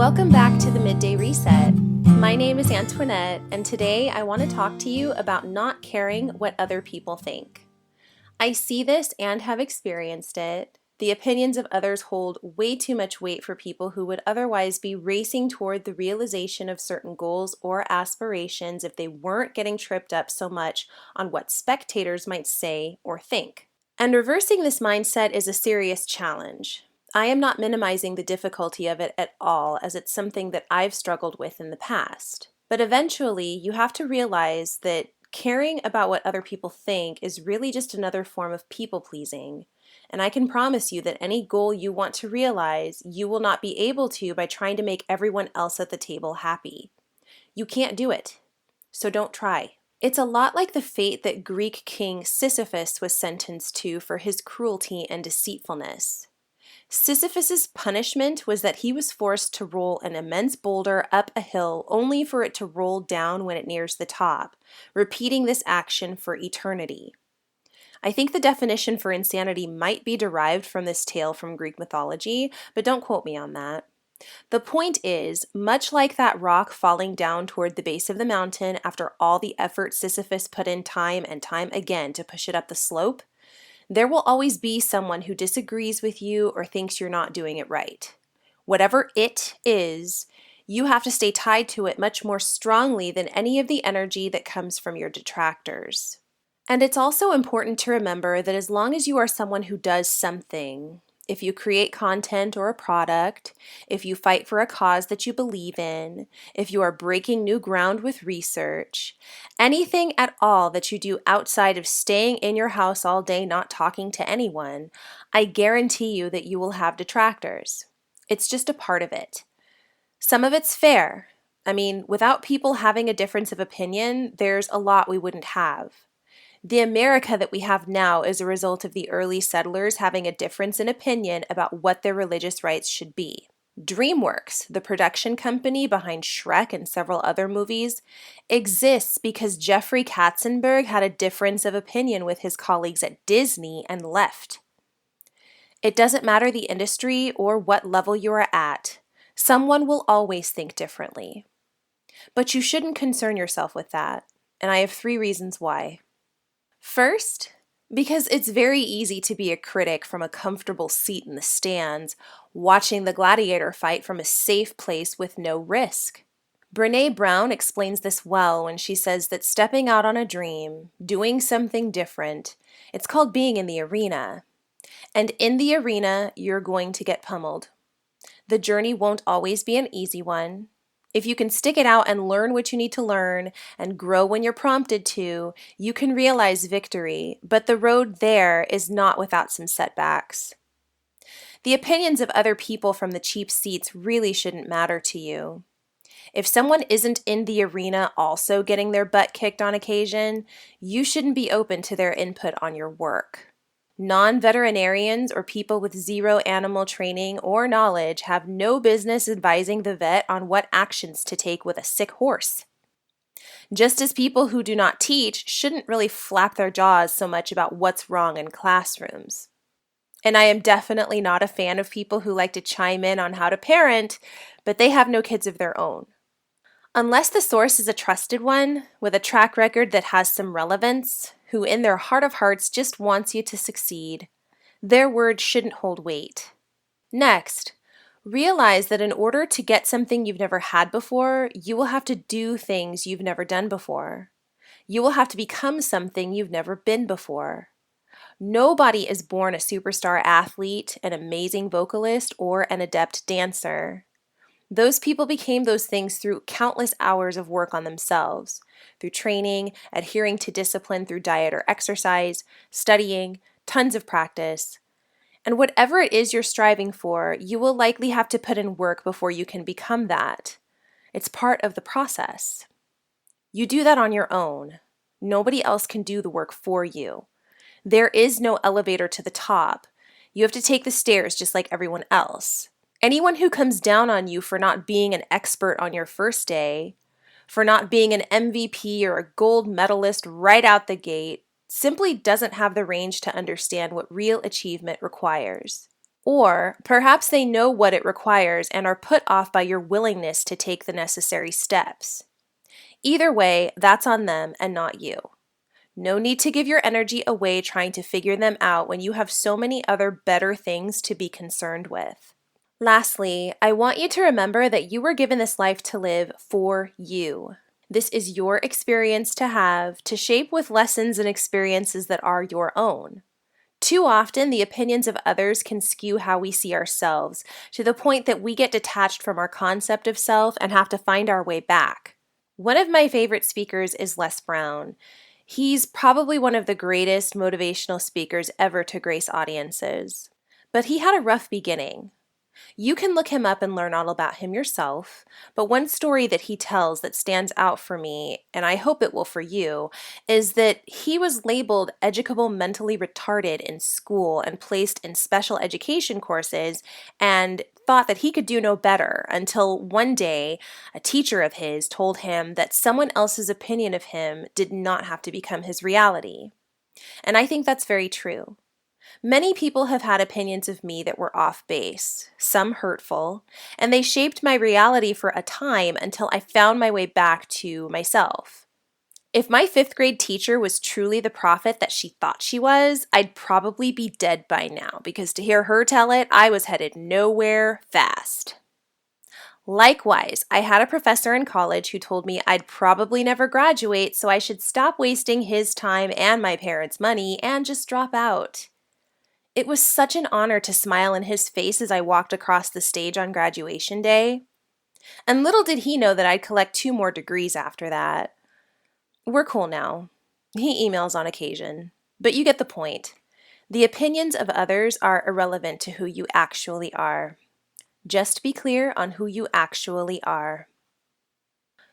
Welcome back to the Midday Reset. My name is Antoinette, and today I want to talk to you about not caring what other people think. I see this and have experienced it. The opinions of others hold way too much weight for people who would otherwise be racing toward the realization of certain goals or aspirations if they weren't getting tripped up so much on what spectators might say or think. And reversing this mindset is a serious challenge. I am not minimizing the difficulty of it at all, as it's something that I've struggled with in the past. But eventually, you have to realize that caring about what other people think is really just another form of people pleasing. And I can promise you that any goal you want to realize, you will not be able to by trying to make everyone else at the table happy. You can't do it, so don't try. It's a lot like the fate that Greek king Sisyphus was sentenced to for his cruelty and deceitfulness. Sisyphus's punishment was that he was forced to roll an immense boulder up a hill only for it to roll down when it nears the top, repeating this action for eternity. I think the definition for insanity might be derived from this tale from Greek mythology, but don't quote me on that. The point is, much like that rock falling down toward the base of the mountain after all the effort Sisyphus put in time and time again to push it up the slope, there will always be someone who disagrees with you or thinks you're not doing it right. Whatever it is, you have to stay tied to it much more strongly than any of the energy that comes from your detractors. And it's also important to remember that as long as you are someone who does something, if you create content or a product, if you fight for a cause that you believe in, if you are breaking new ground with research, anything at all that you do outside of staying in your house all day not talking to anyone, I guarantee you that you will have detractors. It's just a part of it. Some of it's fair. I mean, without people having a difference of opinion, there's a lot we wouldn't have. The America that we have now is a result of the early settlers having a difference in opinion about what their religious rights should be. DreamWorks, the production company behind Shrek and several other movies, exists because Jeffrey Katzenberg had a difference of opinion with his colleagues at Disney and left. It doesn't matter the industry or what level you are at, someone will always think differently. But you shouldn't concern yourself with that, and I have 3 reasons why. First, because it's very easy to be a critic from a comfortable seat in the stands, watching the gladiator fight from a safe place with no risk. Brené Brown explains this well when she says that stepping out on a dream, doing something different, it's called being in the arena. And in the arena, you're going to get pummeled. The journey won't always be an easy one. If you can stick it out and learn what you need to learn and grow when you're prompted to, you can realize victory, but the road there is not without some setbacks. The opinions of other people from the cheap seats really shouldn't matter to you. If someone isn't in the arena also getting their butt kicked on occasion, you shouldn't be open to their input on your work. Non-veterinarians or people with zero animal training or knowledge have no business advising the vet on what actions to take with a sick horse. Just as people who do not teach shouldn't really flap their jaws so much about what's wrong in classrooms. And I am definitely not a fan of people who like to chime in on how to parent, but they have no kids of their own. Unless the source is a trusted one, with a track record that has some relevance, who in their heart of hearts just wants you to succeed, their word shouldn't hold weight. Next, realize that in order to get something you've never had before, you will have to do things you've never done before. You will have to become something you've never been before. Nobody is born a superstar athlete, an amazing vocalist, or an adept dancer. Those people became those things through countless hours of work on themselves, through training, adhering to discipline through diet or exercise, studying, tons of practice. And whatever it is you're striving for, you will likely have to put in work before you can become that. It's part of the process. You do that on your own. Nobody else can do the work for you. There is no elevator to the top. You have to take the stairs just like everyone else. Anyone who comes down on you for not being an expert on your first day, for not being an MVP or a gold medalist right out the gate, simply doesn't have the range to understand what real achievement requires. Or perhaps they know what it requires and are put off by your willingness to take the necessary steps. Either way, that's on them and not you. No need to give your energy away trying to figure them out when you have so many other better things to be concerned with. Lastly, I want you to remember that you were given this life to live for you. This is your experience to have, to shape with lessons and experiences that are your own. Too often, the opinions of others can skew how we see ourselves, to the point that we get detached from our concept of self and have to find our way back. One of my favorite speakers is Les Brown. He's probably one of the greatest motivational speakers ever to grace audiences. But he had a rough beginning. You can look him up and learn all about him yourself, but one story that he tells that stands out for me, and I hope it will for you, is that he was labeled educable mentally retarded in school and placed in special education courses and thought that he could do no better until one day a teacher of his told him that someone else's opinion of him did not have to become his reality. And I think that's very true. Many people have had opinions of me that were off base, some hurtful, and they shaped my reality for a time until I found my way back to myself. If my fifth grade teacher was truly the prophet that she thought she was, I'd probably be dead by now, because to hear her tell it, I was headed nowhere fast. Likewise, I had a professor in college who told me I'd probably never graduate, so I should stop wasting his time and my parents' money and just drop out. It was such an honor to smile in his face as I walked across the stage on graduation day. And little did he know that I'd collect 2 more degrees after that. We're cool now. He emails on occasion. But you get the point. The opinions of others are irrelevant to who you actually are. Just be clear on who you actually are.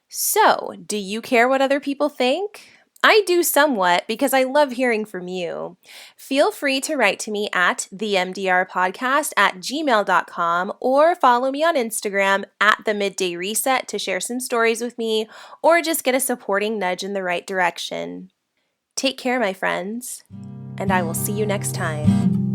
So, do you care what other people think? I do somewhat because I love hearing from you. Feel free to write to me at themdrpodcast@gmail.com or follow me on Instagram at the Midday Reset to share some stories with me or just get a supporting nudge in the right direction. Take care, my friends, and I will see you next time.